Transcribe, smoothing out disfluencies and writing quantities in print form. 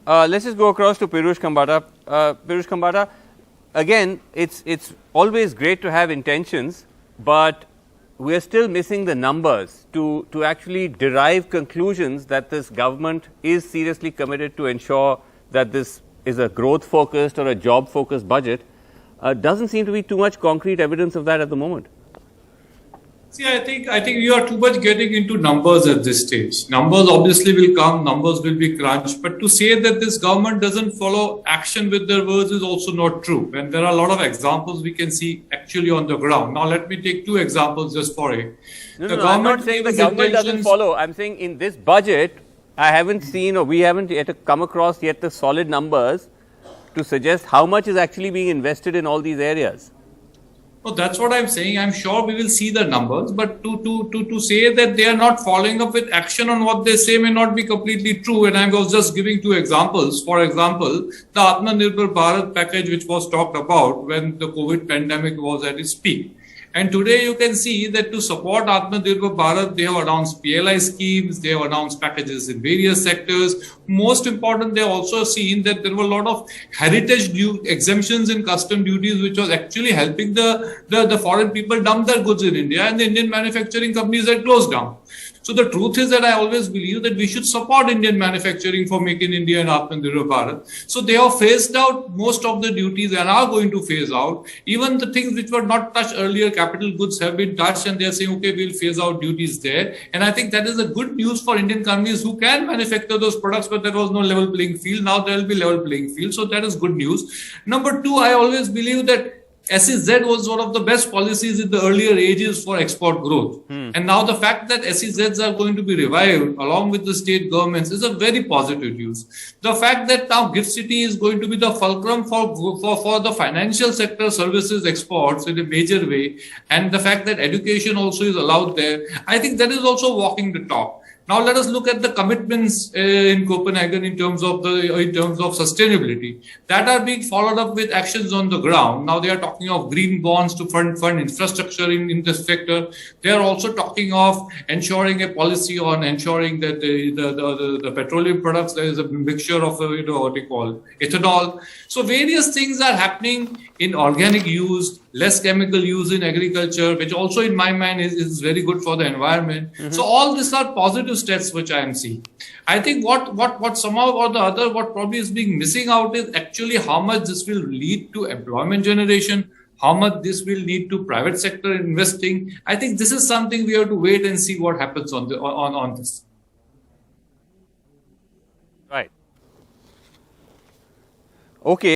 let's just go across to Piruz Khambatta. Piruz Khambatta, again, it's always great to have intentions, but we are still missing the numbers to actually derive conclusions that this government is seriously committed to ensure that this is a growth focused or a job focused budget. Doesn't seem to be too much concrete evidence of that at the moment. See, I think you are too much getting into numbers at this stage. Numbers obviously will come, numbers will be crunched, but to say that this government doesn't follow action with their words is also not true. And there are a lot of examples we can see actually on the ground. Now, let me take two examples just for it. No, I'm not saying the government doesn't follow. I'm saying in this budget, I haven't seen, or we haven't yet come across yet the solid numbers to suggest how much is actually being invested in all these areas. No, that's what I'm saying. I'm sure we will see the numbers, but to say that they are not following up with action on what they say may not be completely true. And I was just giving two examples. For example, the Atmanirbhar Bharat package, which was talked about when the COVID pandemic was at its peak. And today you can see that to support Atmanirbhar Bharat, they have announced PLI schemes, they have announced packages in various sectors. Most important, they have also seen that there were a lot of heritage exemptions in custom duties, which was actually helping the foreign people dump their goods in India, and the Indian manufacturing companies had closed down. So the truth is that I always believe that we should support Indian manufacturing for Make in India and Atmanirbhar Bharat. So they have phased out most of the duties and are going to phase out. Even the things which were not touched earlier, capital goods have been touched, and they are saying, okay, we'll phase out duties there. And I think that is a good news for Indian companies who can manufacture those products, but there was no level playing field. Now there will be level playing field. So that is good news. Number two, I always believe that SEZ was one of the best policies in the earlier ages for export growth. And now the fact that SEZs are going to be revived along with the state governments is a very positive news. The fact that now GIFT City is going to be the fulcrum for the financial sector services exports in a major way, and the fact that education also is allowed there, I think that is also walking the talk. Now let us look at the commitments in Copenhagen in terms of sustainability that are being followed up with actions on the ground. Now they are talking of green bonds to fund infrastructure in this sector. They are also talking of ensuring a policy on ensuring that the petroleum products, there is a mixture of what they call ethanol. So various things are happening in organic use, less chemical use in agriculture, which also in my mind is very good for the environment. So all these are positive steps which I am seeing. I think what somehow or the other, what probably is being missing out is actually how much this will lead to employment generation, how much this will lead to private sector investing. I think this is something we have to wait and see what happens on this. Right. Okay.